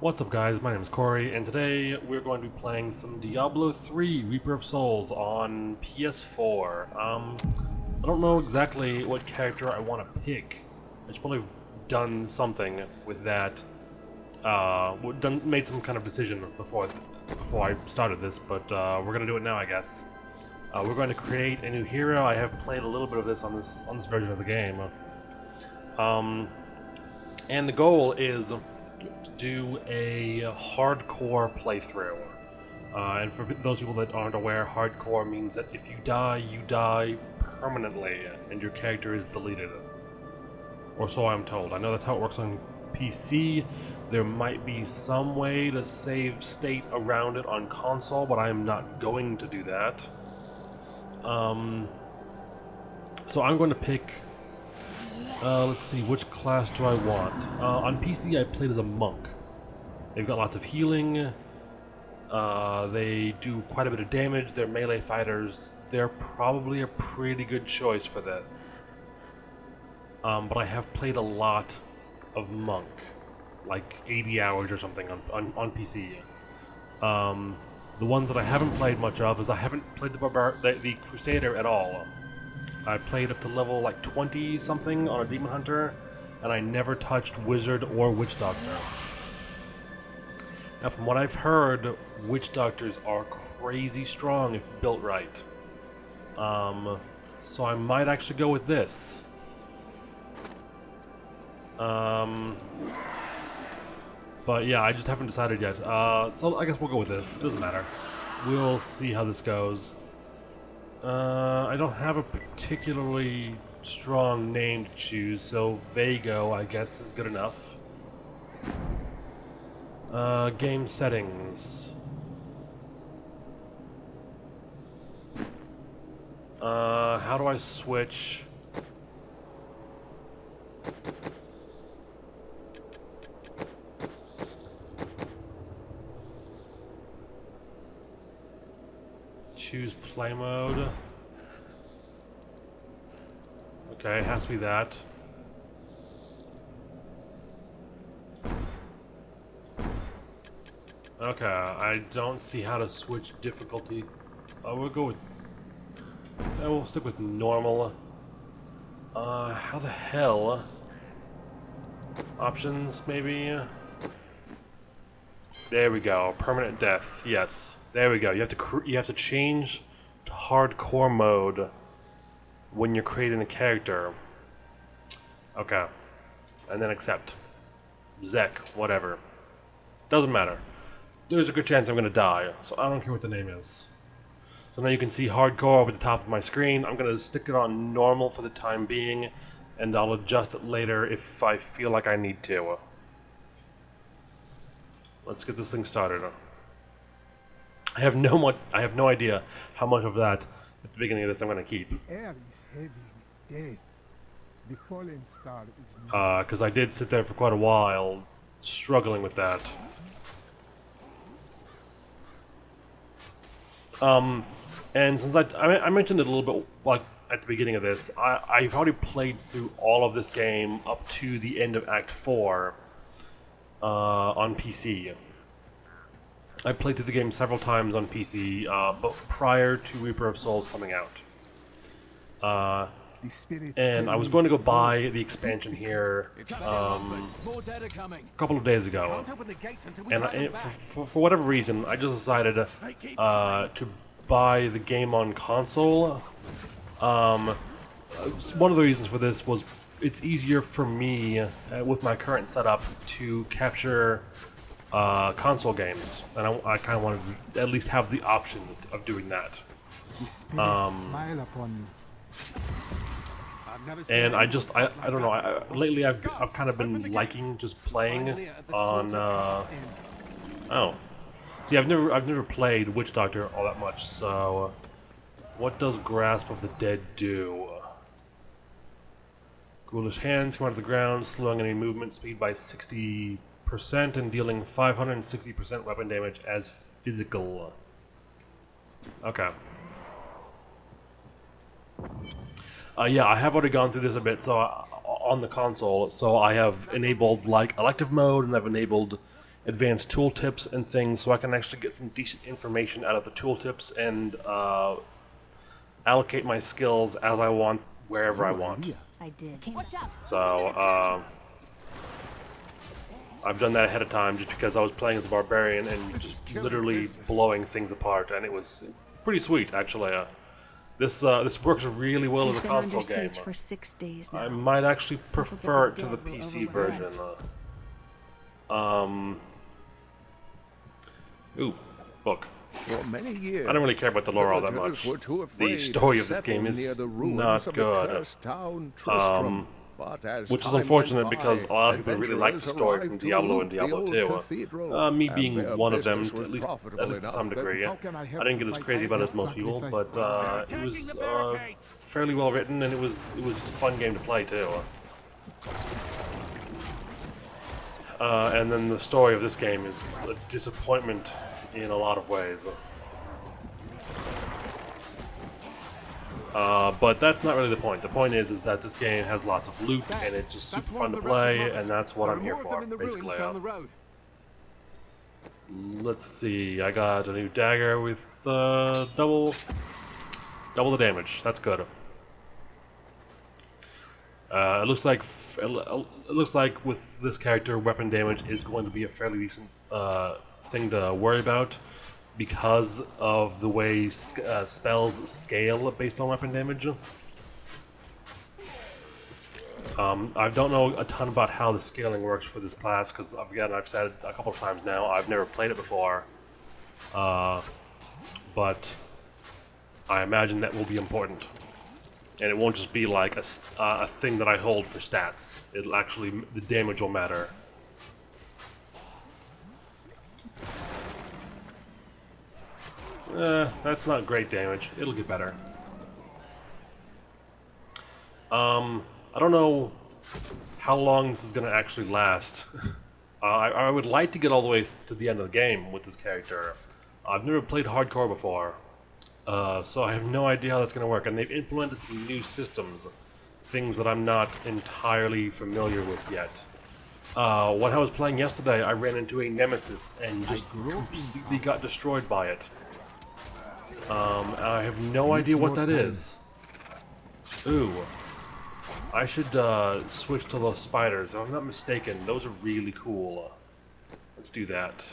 What's up guys, my name is Corey, and today we're going to be playing some Diablo 3 Reaper of Souls on PS4. I don't know exactly what character I want to pick. I should probably have done something with that, made some kind of decision before I started this, but we're going to do it now, I guess. We're going to create a new hero. I have played a little bit of this on this version of the game. And the goal is to do a hardcore playthrough. And for those people that aren't aware, hardcore means that if you die permanently, and your character is deleted. Or so I'm told. I know that's how it works on PC. There might be some way to save state around it on console, but I am not going to do that. So I'm going to pick... let's see, which class do I want? On PC I played as a monk. They've got lots of healing, they do quite a bit of damage, they're melee fighters. They're probably a pretty good choice for this. But I have played a lot of monk, like 80 hours or something on PC. The ones that I haven't played much of is I haven't played the Crusader at all. I played up to level like 20 something on a Demon Hunter, and I never touched Wizard or Witch Doctor. Now from what I've heard, Witch Doctors are crazy strong if built right. So I might actually go with this. But yeah, I just haven't decided yet. So I guess we'll go with this. It doesn't matter. We'll see how this goes. I don't have a particularly strong name to choose, so Vago, I guess, is good enough. Game settings. How do I switch? Choose play mode. Okay, it has to be that. Okay, I don't see how to switch difficulty. We'll go with... we'll stick with normal. How the hell? Options, maybe? There we go. Permanent death. Yes. There we go. You have to change to hardcore mode when you're creating a character. Okay. And then accept. Zek, whatever. Doesn't matter. There's a good chance I'm gonna die, so I don't care what the name is. So now you can see hardcore over the top of my screen. I'm gonna stick it on normal for the time being, and I'll adjust it later if I feel like I need to. Let's get this thing started. I have no idea how much of that at the beginning of this I'm going to keep. Air is heavy with death. The fallen star is near. Because I did sit there for quite a while struggling with that. And since I mentioned it a little bit like at the beginning of this, I've already played through all of this game up to the end of Act 4 on PC. I played through the game several times on PC, but prior to Reaper of Souls coming out. And I was going to go buy the expansion here a couple of days ago. And for whatever reason, I just decided to buy the game on console. One of the reasons for this was it's easier for me, with my current setup, to capture console games, and I kind of wanted to at least have the option of doing that. Smile upon me. And I don't know. Lately I've kind of been liking just playing on. Oh, see, I've never played Witch Doctor all that much. So, what does Grasp of the Dead do? Ghoulish hands come out of the ground, slowing any movement speed by 60%. And dealing 560% weapon damage as physical. Okay. Yeah, I have already gone through this a bit, so on the console. So I have enabled like elective mode, and I've enabled advanced tooltips and things, so I can actually get some decent information out of the tooltips and allocate my skills as I want, wherever I want. I did. So I've done that ahead of time just because I was playing as a barbarian and just literally blowing things apart, and it was pretty sweet actually. This works really well as a console game. For 6 days now. I might actually prefer it to the PC version. Ooh, book. For many years, I don't really care about the lore all that villagers much. were too The afraid story to of this settle game near is the ruins not of the good. cursed town Tristram. But as Which is time unfortunate went because a by, lot of people really like the adventurers story from arrived to Diablo and loot the Diablo old 2. cathedral, Me and being their one of them, business was at least profitable to some enough degree. that How can I I help didn't get you as fight crazy about it as that most people, sacrifice? but it was fairly well written, and it was a fun game to play too. And then the story of this game is a disappointment in a lot of ways. But that's not really the point. The point is that this game has lots of loot, and it's just super fun to play, and that's what I'm here for, basically. Let's see, I got a new dagger with double the damage. That's good. It looks like with this character, weapon damage is going to be a fairly decent thing to worry about, because of the way spells scale based on weapon damage. I don't know a ton about how the scaling works for this class, because again, I've said it a couple of times now, I've never played it before. But I imagine that will be important. And it won't just be like a thing that I hold for stats. It'll actually, the damage will matter. That's not great damage. It'll get better. I don't know how long this is going to actually last. I would like to get all the way to the end of the game with this character. I've never played hardcore before, so I have no idea how that's going to work. And they've implemented some new systems, things that I'm not entirely familiar with yet. When I was playing yesterday, I ran into a nemesis and just completely got destroyed by it. I have no idea what that is. Ooh. I should switch to those spiders. If I'm not mistaken, those are really cool. Let's do that.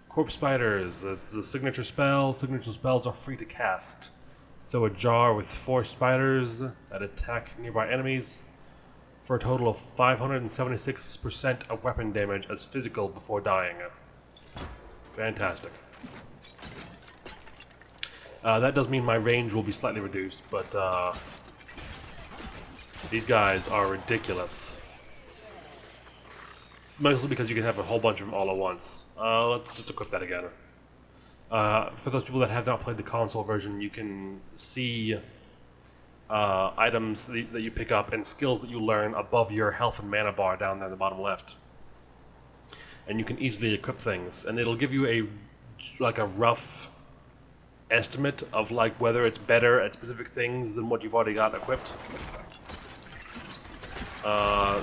Corpse spiders. That's the signature spell. Signature spells are free to cast. Throw a jar with 4 spiders that attack nearby enemies for a total of 576% of weapon damage as physical before dying. Fantastic. That does mean my range will be slightly reduced, but these guys are ridiculous. Mostly because you can have a whole bunch of them all at once. Let's just equip that again. For those people that have not played the console version, you can see items that you pick up and skills that you learn above your health and mana bar down there in the bottom left. And you can easily equip things, and it'll give you a rough estimate of like whether it's better at specific things than what you've already got equipped.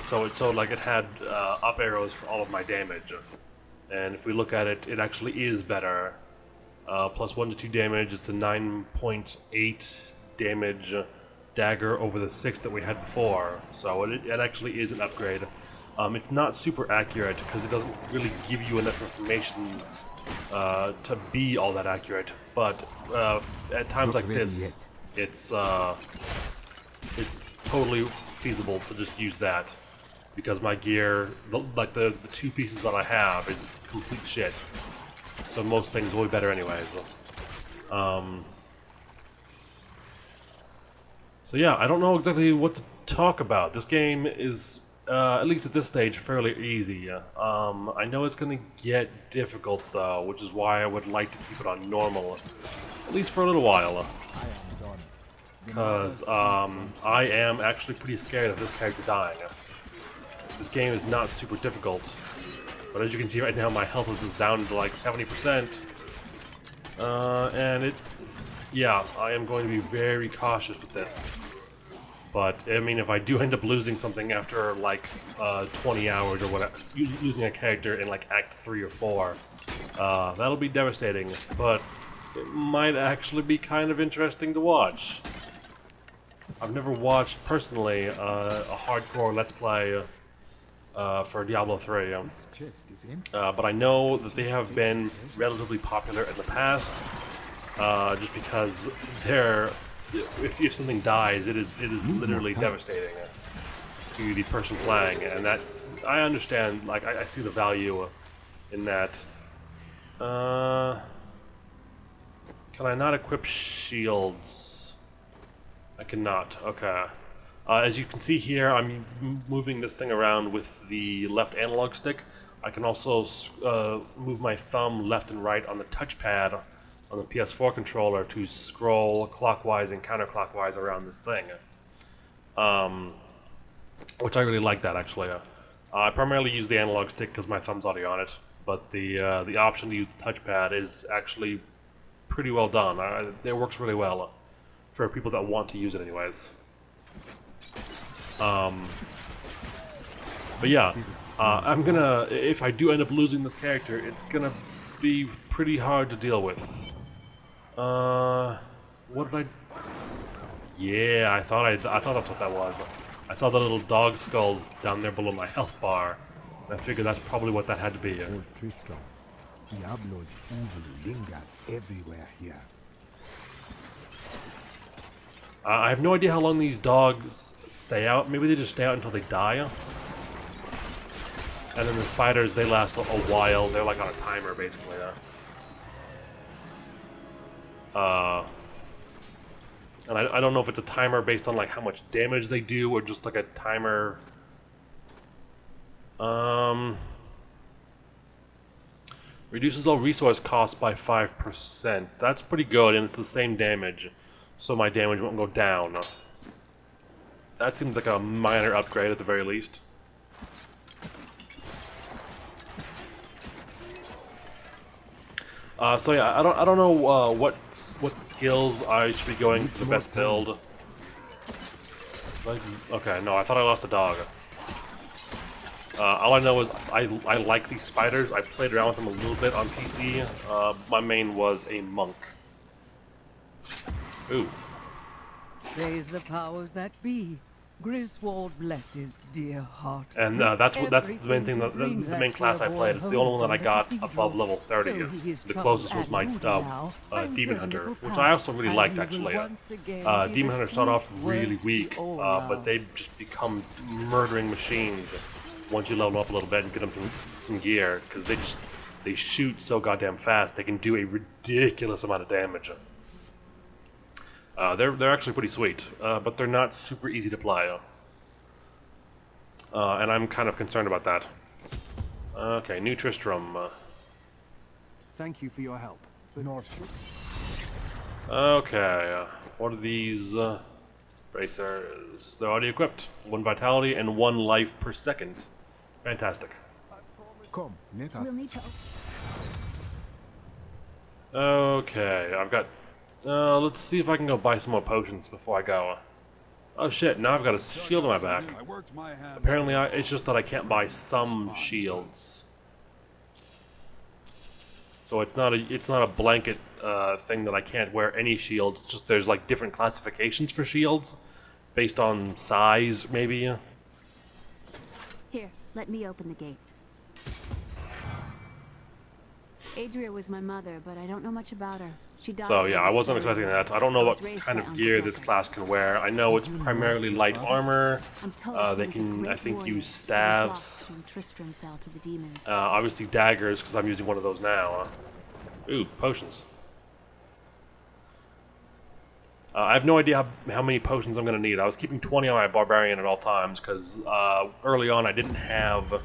So like it had up arrows for all of my damage, and if we look at it, it actually is better. Plus 1 to 2 damage. It's a 9.8 damage dagger over the 6 that we had before, so it actually is an upgrade. It's not super accurate because it doesn't really give you enough information to be all that accurate, but at times like this, it's totally feasible to just use that, because my gear, the 2 pieces that I have, is complete shit. So most things will be better anyways. So yeah, I don't know exactly what to talk about. This game is, at least at this stage, fairly easy. I know it's going to get difficult though, which is why I would like to keep it on normal, at least for a little while. Because I am actually pretty scared of this character dying. This game is not super difficult, but as you can see right now, my health is down to like 70%. And yeah, I am going to be very cautious with this. But I mean, if I do end up losing something after like 20 hours or whatever, using a character in like Act 3 or 4, that'll be devastating. But it might actually be kind of interesting to watch. I've never watched personally a hardcore Let's Play for Diablo 3, This chest is empty. but I know that they have been relatively popular in the past, just because they're, if something dies, it is literally devastating to the person playing, and that I understand. Like I see the value in that. Can I not equip shields? I cannot. Okay. As you can see here, I'm moving this thing around with the left analog stick. I can also move my thumb left and right on the touchpad on the PS4 controller to scroll clockwise and counterclockwise around this thing. Which I really like that, actually. I primarily use the analog stick because my thumb's already on it, but the option to use the touchpad is actually pretty well done. It works really well for people that want to use it anyways. But yeah, I'm gonna, if I do end up losing this character, it's gonna be pretty hard to deal with. What did I... Yeah, I thought that's what that was. I saw the little dog skull down there below my health bar. I figured that's probably what that had to be. Old Tristram. Diablo's evil lingers everywhere here. I have no idea how long these dogs stay out. Maybe they just stay out until they die. And then the spiders, they last a while. They're like on a timer, basically. And I don't know if it's a timer based on like how much damage they do, or just like a timer. Reduces all resource costs by 5%. That's pretty good, and it's the same damage, so my damage won't go down. That seems like a minor upgrade at the very least. So yeah, I don't know what skills I should be going for the best build. Okay, no, I thought I lost a dog. All I know is I like these spiders. I played around with them a little bit on PC. My main was a monk. Ooh. Praise the powers that be. Griswold bless his dear heart. And that's the main thing. The main class I played. It's the only one that I got above level 30. The closest was my Demon Hunter, which I also really liked actually. Demon Hunter started off really weak, but they just become murdering machines once you level them up a little bit and get them some gear, because they shoot so goddamn fast. They can do a ridiculous amount of damage. They're actually pretty sweet, but they're not super easy to play. And I'm kind of concerned about that. Okay, new Tristram. Thank you for your help. Okay, what are these bracers? They're already equipped. 1 vitality and 1 life per second. Fantastic. Come, let us. We'll need to. Okay, I've got... let's see if I can go buy some more potions before I go. Oh shit, now I've got a shield on my back. Apparently it's just that I can't buy some shields. So it's not a blanket thing that I can't wear any shields. It's just there's like different classifications for shields based on size, maybe. Here, let me open the gate. Adria was my mother, but I don't know much about her. She died. So yeah, I wasn't expecting that. I don't know what kind of gear this class can wear. I know it's primarily light armor. They can, I think, use staves. Obviously daggers, because I'm using one of those now. Ooh, potions. I have no idea how many potions I'm going to need. I was keeping 20 on my barbarian at all times, because early on I didn't have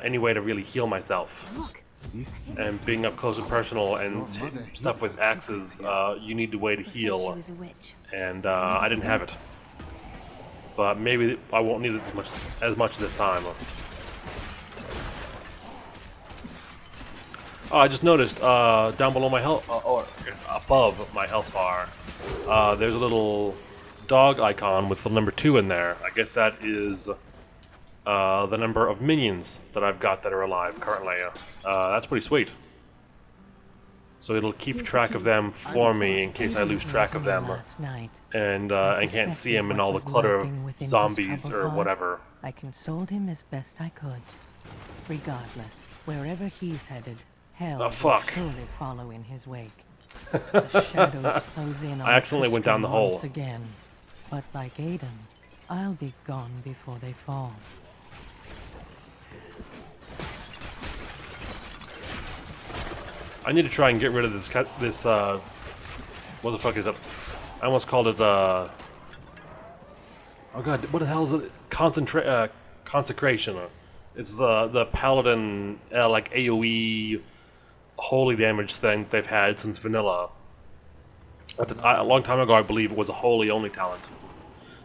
any way to really heal myself. And being up close and personal and stuff with axes, you need a way to heal, and I didn't have it. But maybe I won't need it as much this time. Oh, I just noticed down below my health, or above my health bar, there's a little dog icon with the number 2 in there. I guess that is the number of minions that I've got that are alive currently. That's pretty sweet. So it'll keep track of them for me in case I lose track of them and can't see him in all the clutter of zombies or whatever. I consoled him as best I could. Regardless, wherever he's headed, hell will surely follow in his wake. The shadows close in on I accidentally went down the hole. once again. But like Aiden, I'll be gone before they fall. I need to try and get rid of this what the fuck is it? I almost called it oh god, what the hell is it? Consecration. It's the paladin like AoE holy damage thing they've had since vanilla. A long time ago, I believe it was a holy only talent.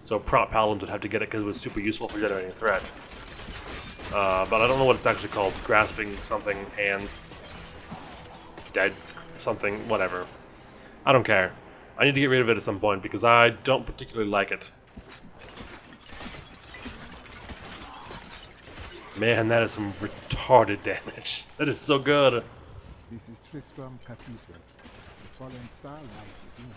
So prop paladins would have to get it because it was super useful for generating a threat. But I don't know what it's actually called. Grasping something, hands, dead, something, whatever. I don't care. I need to get rid of it at some point because I don't particularly like it. Man, that is some retarded damage. That is so good. This is Tristram Cathedral. The fallen star lies within.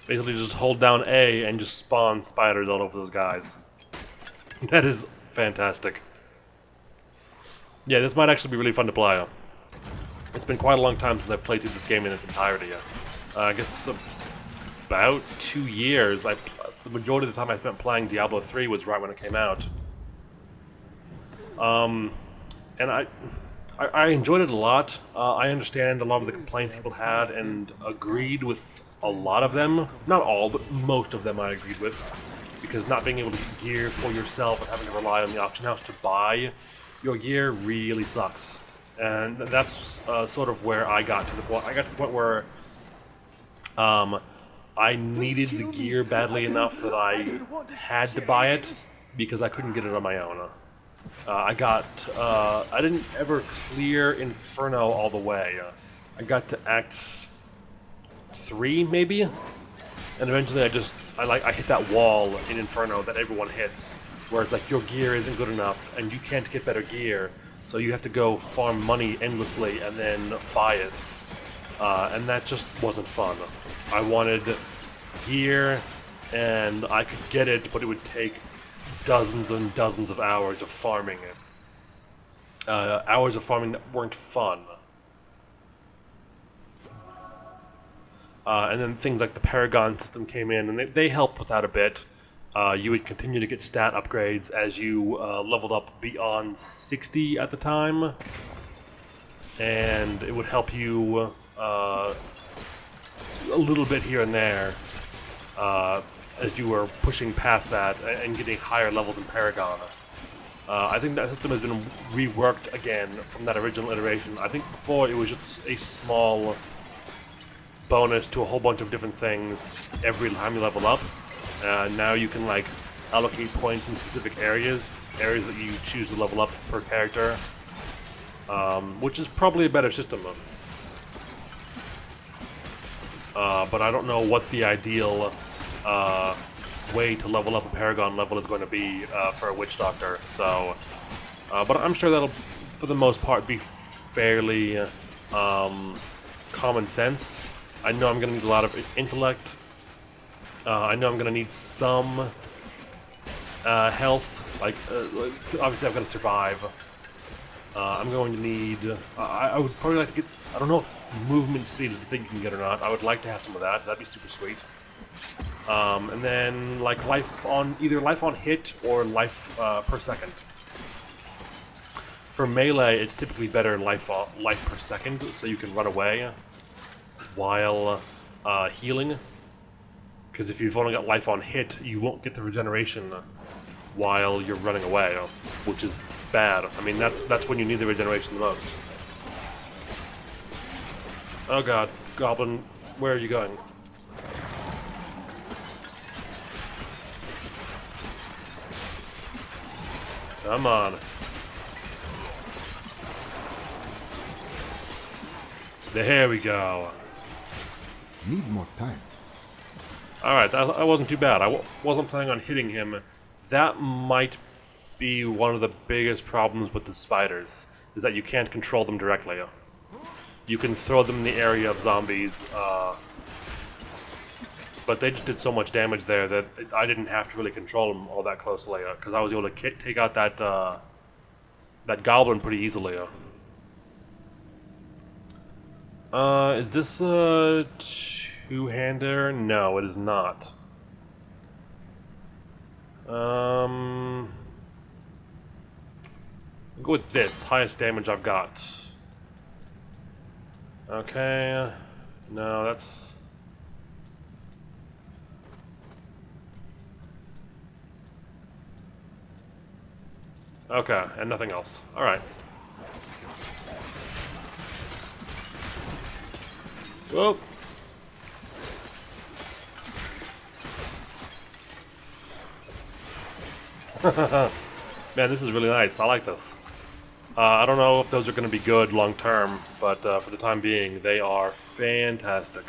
Basically just hold down A and just spawn spiders all over those guys. That is fantastic. Yeah, this might actually be really fun to play. It's been quite a long time since I've played through this game in its entirety. I guess about 2 years. The majority of the time I spent playing Diablo 3 was right when it came out. And I enjoyed it a lot. I understand a lot of the complaints people had and agreed with a lot of them. Not all, but most of them I agreed with. Because not being able to get gear for yourself and having to rely on the auction house to buy your gear really sucks. And that's sort of where I got to the point. I got to the point where I needed the gear badly enough that I had to buy it because I couldn't get it on my own. I didn't ever clear Inferno all the way. I got to Act 3 maybe, and eventually I hit that wall in Inferno that everyone hits, where it's like your gear isn't good enough and you can't get better gear, so you have to go farm money endlessly and then buy it, and that just wasn't fun. I wanted gear, and I could get it, but it would take dozens and dozens of hours of farming it. Hours of farming that weren't fun. And then things like the Paragon system came in, and they helped with that a bit. You would continue to get stat upgrades as you leveled up beyond 60 at the time, and it would help you a little bit here and there as you were pushing past that and getting higher levels in Paragon. I think that system has been reworked again from that original iteration. I think before it was just a small bonus to a whole bunch of different things every time you level up. Now you can like allocate points in specific areas that you choose to level up per character, which is probably a better system. But I don't know what the ideal way to level up a Paragon level is going to be for a Witch Doctor. So, but I'm sure that'll, for the most part, be fairly common sense. I know I'm going to need a lot of intellect. I know I'm going to need some health. Like, obviously I've got to survive. I'm going to need... I would probably like to get... I don't know if movement speed is the thing you can get or not. I would like to have some of that. That'd be super sweet. And then, like, either life on hit or life per second. For melee, it's typically better life per second, so you can run away while healing. Because if you've only got life on hit, you won't get the regeneration while you're running away, which is bad. I mean, that's when you need the regeneration the most. Oh god, Goblin, where are you going? Come on. There we go. Need more time. Alright, that wasn't too bad. I wasn't planning on hitting him. That might be one of the biggest problems with the spiders, is that you can't control them directly. You can throw them in the area of zombies, but they just did so much damage there that I didn't have to really control them all that closely, because I was able to take out that goblin pretty easily. Is this a two-hander? No, it is not. I'll go with this, highest damage I've got. Okay, no, that's... Okay, and nothing else. Alright. Whoa. Man, this is really nice. I like this. I don't know if those are going to be good long term, but for the time being, they are fantastic.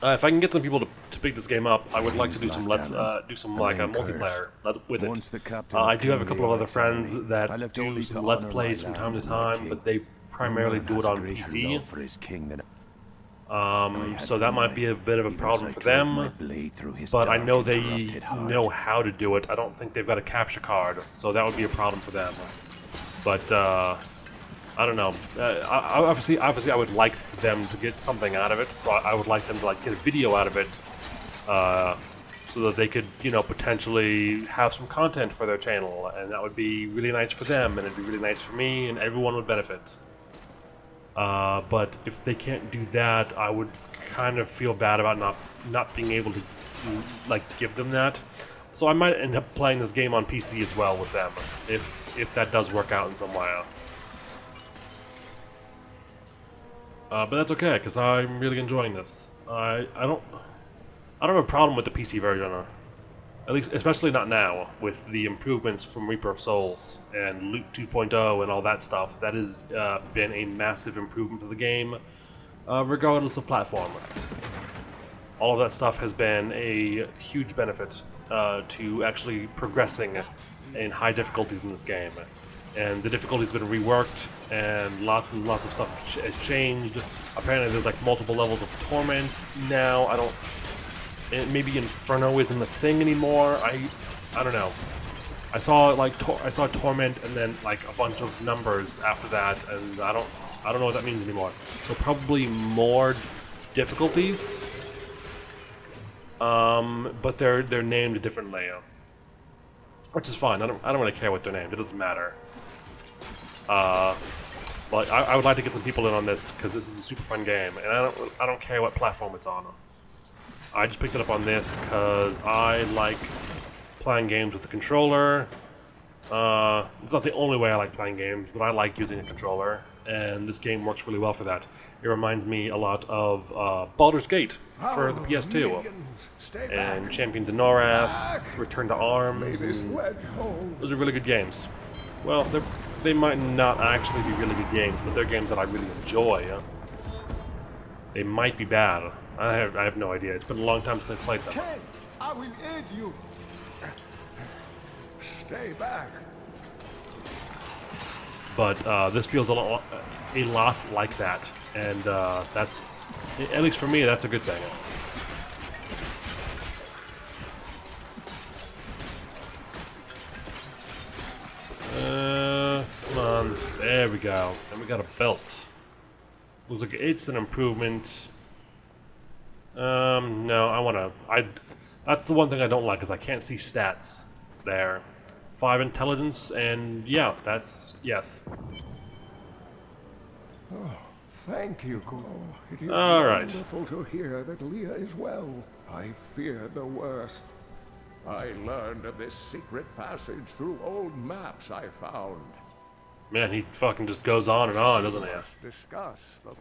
If I can get some people to pick this game up, I would like to do some multiplayer with it. I do have a couple of other friends that do some Let's Plays from time to time, but they primarily do it on PC. So that might be a bit of a problem for them, but I know they know how to do it. I don't think they've got a capture card, so that would be a problem for them. But I don't know. Obviously, I would like them to get something out of it. So I would like them to get a video out of it, so that they could, potentially have some content for their channel, and that would be really nice for them, and it'd be really nice for me, and everyone would benefit. But if they can't do that, I would kind of feel bad about not being able to give them that. So I might end up playing this game on PC as well with them, if that does work out in some way. But that's okay, because I'm really enjoying this. I don't have a problem with the PC version, at least, especially not now, with the improvements from Reaper of Souls and Loot 2.0 and all that stuff. That has been a massive improvement to the game, regardless of platform. All of that stuff has been a huge benefit to actually progressing in high difficulties in this game. And the difficulty's been reworked, and lots of stuff has changed. Apparently there's multiple levels of torment now. Maybe Inferno isn't a thing anymore. I don't know. I saw torment and then a bunch of numbers after that, and I don't know what that means anymore. So probably more difficulties. But they're named differently, which is fine. I don't really care what they're named. It doesn't matter. But I would like to get some people in on this, because this is a super fun game, and I don't care what platform it's on. I just picked it up on this because I like playing games with the controller. It's not the only way I like playing games, but I like using a controller, and this game works really well for that. It reminds me a lot of Baldur's Gate for the PS2, and Champions of Norath, Return to Arms. Those are really good games. Well, they might not actually be really good games, but they're games that I really enjoy. They might be bad. I have no idea. It's been a long time since I played them. Ken, I will aid you. Stay back. But this feels a lot like that, and that's, at least for me, that's a good thing. Come on, there we go. And we got a belt. Looks like it's an improvement. No, that's the one thing I don't like, is I can't see stats there. 5 intelligence, and yeah, that's, yes. Oh, thank you. Oh, it is wonderful to hear that Leah is well. I feared the worst. I learned of this secret passage through old maps I found. Man, he fucking just goes on and on, doesn't he? Discuss the...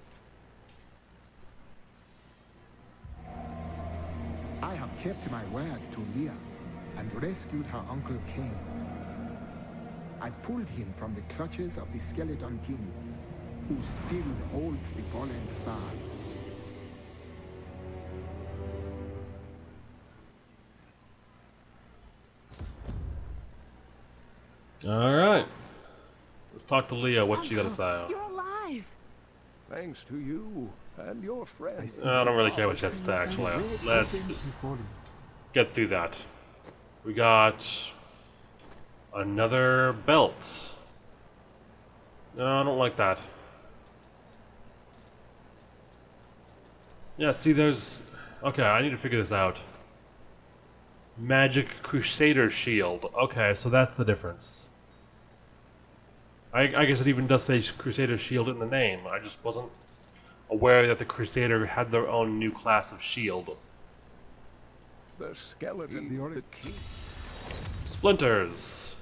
I have kept my word to Leah and rescued her Uncle Cain. I pulled him from the clutches of the Skeleton King. who still holds the fallen star. Alright. Let's talk to Leah. What you gotta Uncle, say? you're alive. Thanks to you and your friends. I don't really care what she has to say, actually. Let's just get through that. We got another belt. No, I don't like that. Yeah, see, there's... Okay, I need to figure this out. Magic Crusader Shield. Okay, so that's the difference. I guess it even does say Crusader Shield in the name. I just wasn't aware that the Crusader had their own new class of shield. The skeleton, the key. Splinters.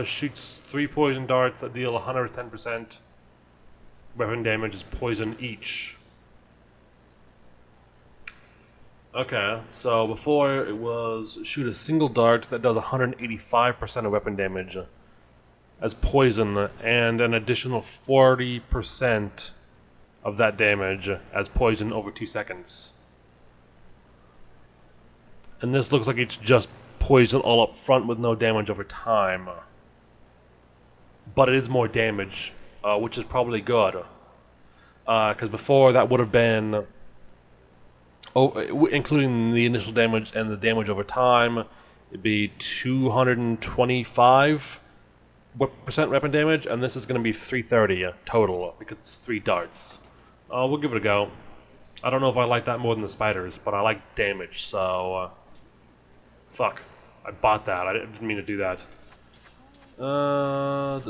Shoots 3 poison darts that deal 110% weapon damage as poison each. Okay, so before it was shoot a single dart that does 185% of weapon damage as poison and an additional 40% of that damage as poison over 2 seconds. And this looks like it's just poison all up front with no damage over time. But it is more damage, which is probably good. Because before that would have been, including the initial damage and the damage over time, it'd be 225% weapon damage, and this is going to be 330 total, because it's 3 darts. We'll give it a go. I don't know if I like that more than the spiders, but I like damage, so... fuck. I bought that. I didn't mean to do that. We'll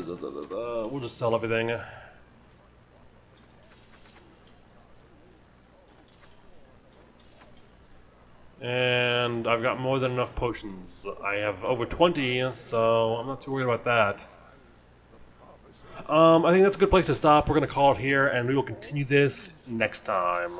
just sell everything. And I've got more than enough potions. I have over 20, so I'm not too worried about that. I think that's a good place to stop. We're going to call it here, and we will continue this next time.